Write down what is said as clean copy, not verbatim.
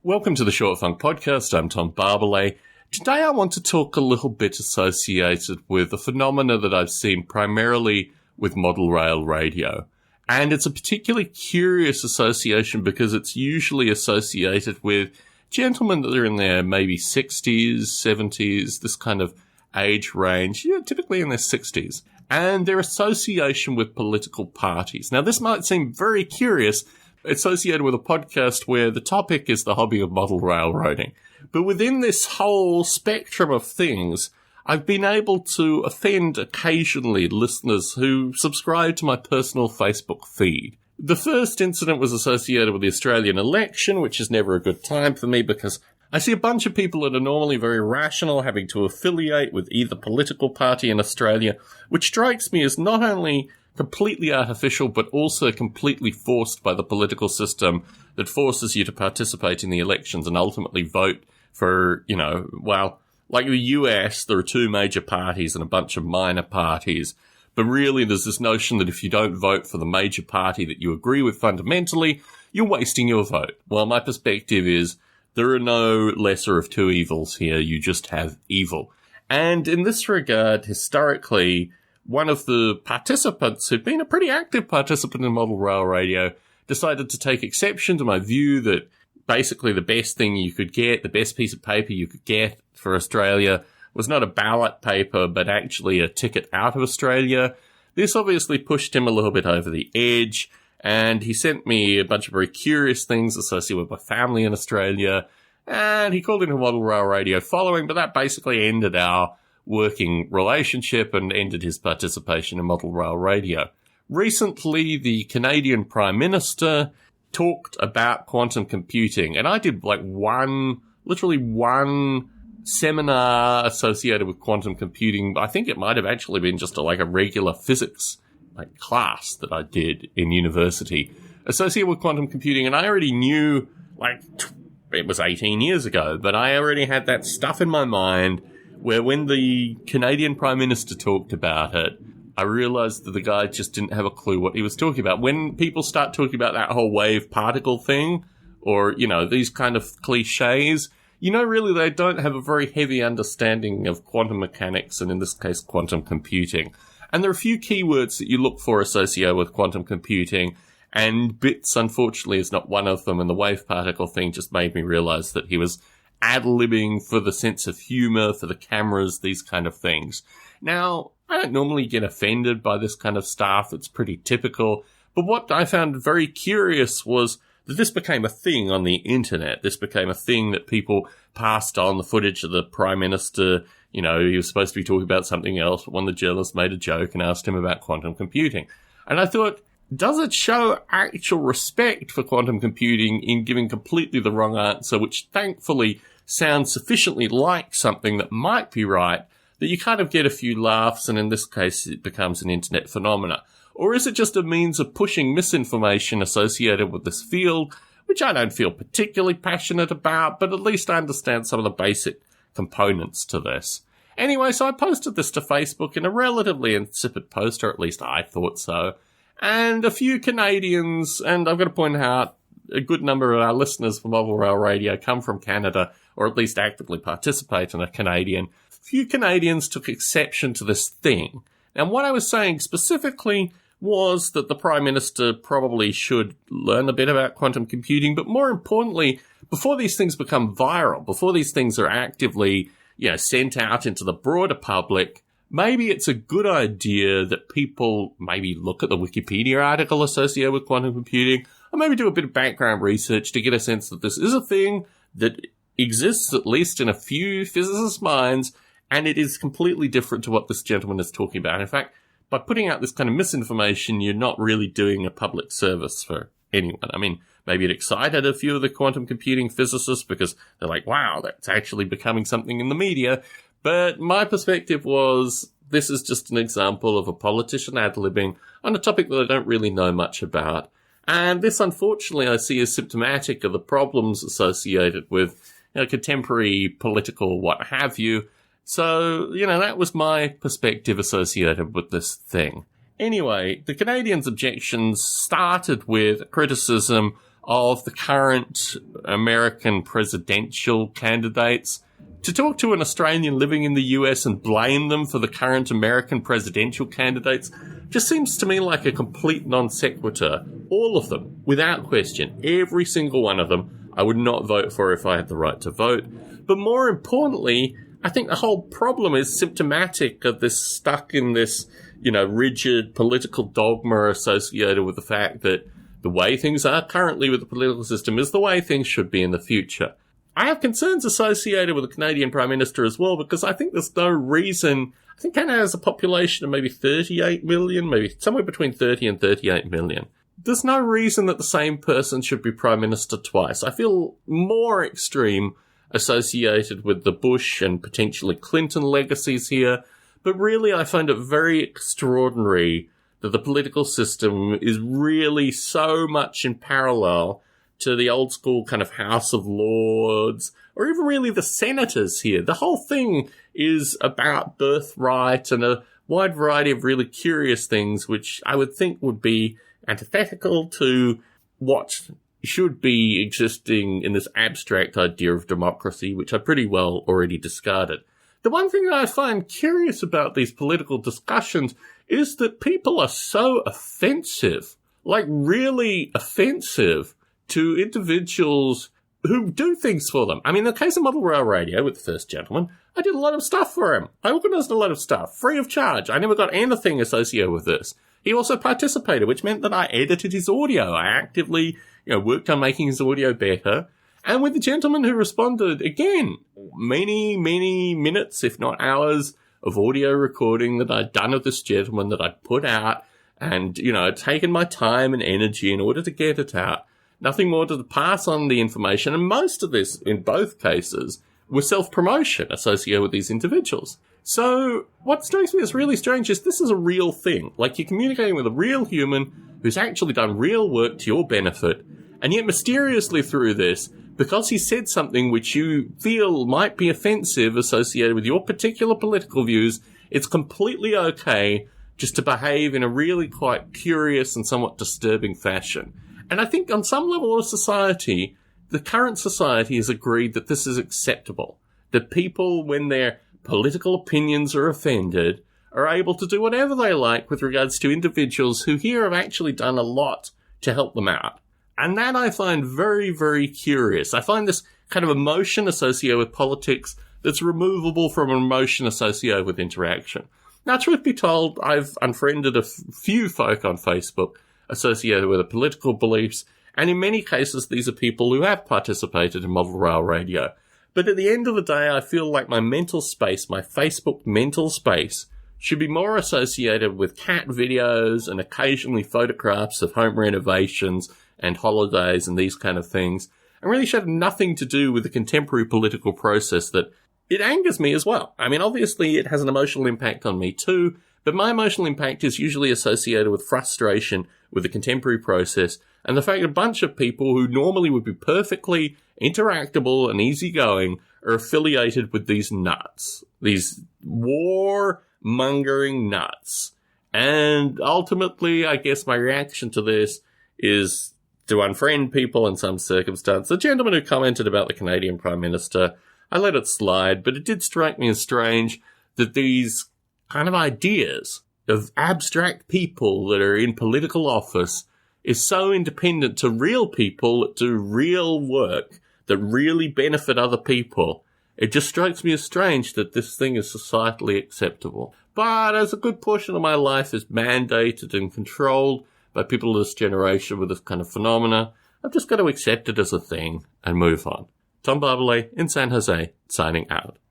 Welcome to the Short Funk Podcast. I'm Tom Barbalet. Today I want to talk a little bit associated with a phenomena that I've seen primarily with model rail radio. And it's a particularly curious association because it's usually associated with gentlemen that are in their maybe 60s, 70s, this kind of age range, typically in their 60s. And their association with political parties. Now, this might seem very curious, associated with a podcast where the topic is the hobby of model railroading. But within this whole spectrum of things, I've been able to offend occasionally listeners who subscribe to my personal Facebook feed. The first incident was associated with the Australian election, which is never a good time for me because I see a bunch of people that are normally very rational having to affiliate with either political party in Australia, which strikes me as not only completely artificial, but also completely forced by the political system that forces you to participate in the elections and ultimately vote for, like the US, there are two major parties and a bunch of minor parties. But really, there's this notion that if you don't vote for the major party that you agree with fundamentally, you're wasting your vote. Well, my perspective is there are no lesser of two evils here. You just have evil. And in this regard, historically, one of the participants, who'd been a pretty active participant in model rail radio, decided to take exception to my view that basically the best thing you could get, the best piece of paper you could get for Australia was not a ballot paper, but actually a ticket out of Australia. This obviously pushed him a little bit over the edge, and he sent me a bunch of very curious things associated with my family in Australia, and he called into model rail radio following, but that basically ended our working relationship and ended his participation in model rail radio. Recently, the Canadian Prime Minister talked about quantum computing, and I did literally one seminar associated with quantum computing. I think it might have actually been just a regular physics class that I did in university associated with quantum computing, and I already knew, it was 18 years ago, but I already had that stuff in my mind where when the Canadian Prime Minister talked about it, I realized that the guy just didn't have a clue what he was talking about. When people start talking about that whole wave particle thing, or, these kind of cliches, really they don't have a very heavy understanding of quantum mechanics, and in this case, quantum computing. And there are a few keywords that you look for associated with quantum computing, and bits, unfortunately, is not one of them, and the wave particle thing just made me realize that he was ad-libbing for the sense of humor, for the cameras, these kind of things. Now, I don't normally get offended by this kind of stuff. It's pretty typical. But what I found very curious was that this became a thing on the internet. This became a thing that people passed on the footage of the Prime Minister. He was supposed to be talking about something else, but one of the journalists made a joke and asked him about quantum computing. And I thought, does it show actual respect for quantum computing in giving completely the wrong answer, which thankfully sounds sufficiently like something that might be right, that you kind of get a few laughs, and in this case it becomes an internet phenomena? Or is it just a means of pushing misinformation associated with this field, which I don't feel particularly passionate about, but at least I understand some of the basic components to this. Anyway, so I posted this to Facebook in a relatively insipid post, or at least I thought so. And a few Canadians, and I've got to point out, a good number of our listeners for Model Rail Radio come from Canada, or at least actively participate in a Canadian. A few Canadians took exception to this thing. And what I was saying specifically was that the Prime Minister probably should learn a bit about quantum computing, but more importantly, before these things become viral, before these things are actively, sent out into the broader public, maybe it's a good idea that people maybe look at the Wikipedia article associated with quantum computing, or maybe do a bit of background research to get a sense that this is a thing that exists at least in a few physicists' minds, and it is completely different to what this gentleman is talking about. In fact, by putting out this kind of misinformation, you're not really doing a public service for anyone. I mean, maybe it excited a few of the quantum computing physicists because they're like, wow, that's actually becoming something in the media. But my perspective was, this is just an example of a politician ad-libbing on a topic that I don't really know much about. And this, unfortunately, I see as symptomatic of the problems associated with contemporary political what have you. So, that was my perspective associated with this thing. Anyway, the Canadians' objections started with criticism of the current American presidential candidates. To talk to an Australian living in the US and blame them for the current American presidential candidates just seems to me like a complete non sequitur. All of them, without question, every single one of them, I would not vote for if I had the right to vote. But more importantly, I think the whole problem is symptomatic of this stuck in this, rigid political dogma associated with the fact that the way things are currently with the political system is the way things should be in the future. I have concerns associated with the Canadian Prime Minister as well, because I think there's no reason. I think Canada has a population of maybe 38 million, maybe somewhere between 30 and 38 million. There's no reason that the same person should be Prime Minister twice. I feel more extreme associated with the Bush and potentially Clinton legacies here, but really I find it very extraordinary that the political system is really so much in parallel to the old school kind of House of Lords, or even really the senators here. The whole thing is about birthright and a wide variety of really curious things, which I would think would be antithetical to what should be existing in this abstract idea of democracy, which I pretty well already discarded. The one thing that I find curious about these political discussions is that people are so offensive, like really offensive, to individuals who do things for them. I mean, in the case of Model Rail Radio with the first gentleman, I did a lot of stuff for him. I organised a lot of stuff, free of charge. I never got anything associated with this. He also participated, which meant that I edited his audio. I actively, worked on making his audio better. And with the gentleman who responded, again, many, many minutes, if not hours, of audio recording that I'd done of this gentleman that I'd put out and, I'd taken my time and energy in order to get it out. Nothing more to pass on the information. And most of this, in both cases, was self-promotion associated with these individuals. So what strikes me as really strange is this is a real thing. Like, you're communicating with a real human who's actually done real work to your benefit. And yet mysteriously through this, because he said something which you feel might be offensive associated with your particular political views, it's completely okay just to behave in a really quite curious and somewhat disturbing fashion. And I think on some level of society, the current society has agreed that this is acceptable. That people, when their political opinions are offended, are able to do whatever they like with regards to individuals who here have actually done a lot to help them out. And that I find very, very curious. I find this kind of emotion associated with politics that's removable from an emotion associated with interaction. Now, truth be told, I've unfriended a few folk on Facebook associated with their political beliefs, and in many cases these are people who have participated in Model Rail Radio. But at the end of the day, I feel like my mental space, my Facebook mental space, should be more associated with cat videos and occasionally photographs of home renovations and holidays and these kind of things, and really should have nothing to do with the contemporary political process that it angers me as well. I mean, obviously it has an emotional impact on me too, but my emotional impact is usually associated with frustration with the contemporary process and the fact that a bunch of people who normally would be perfectly interactable and easygoing are affiliated with these nuts, these war-mongering nuts. And ultimately, I guess my reaction to this is to unfriend people in some circumstance. The gentleman who commented about the Canadian Prime Minister, I let it slide, but it did strike me as strange that these kind of ideas of abstract people that are in political office is so independent to real people that do real work that really benefit other people. It just strikes me as strange that this thing is societally acceptable. But as a good portion of my life is mandated and controlled by people of this generation with this kind of phenomena, I've just got to accept it as a thing and move on. Tom Barbalet in San Jose, signing out.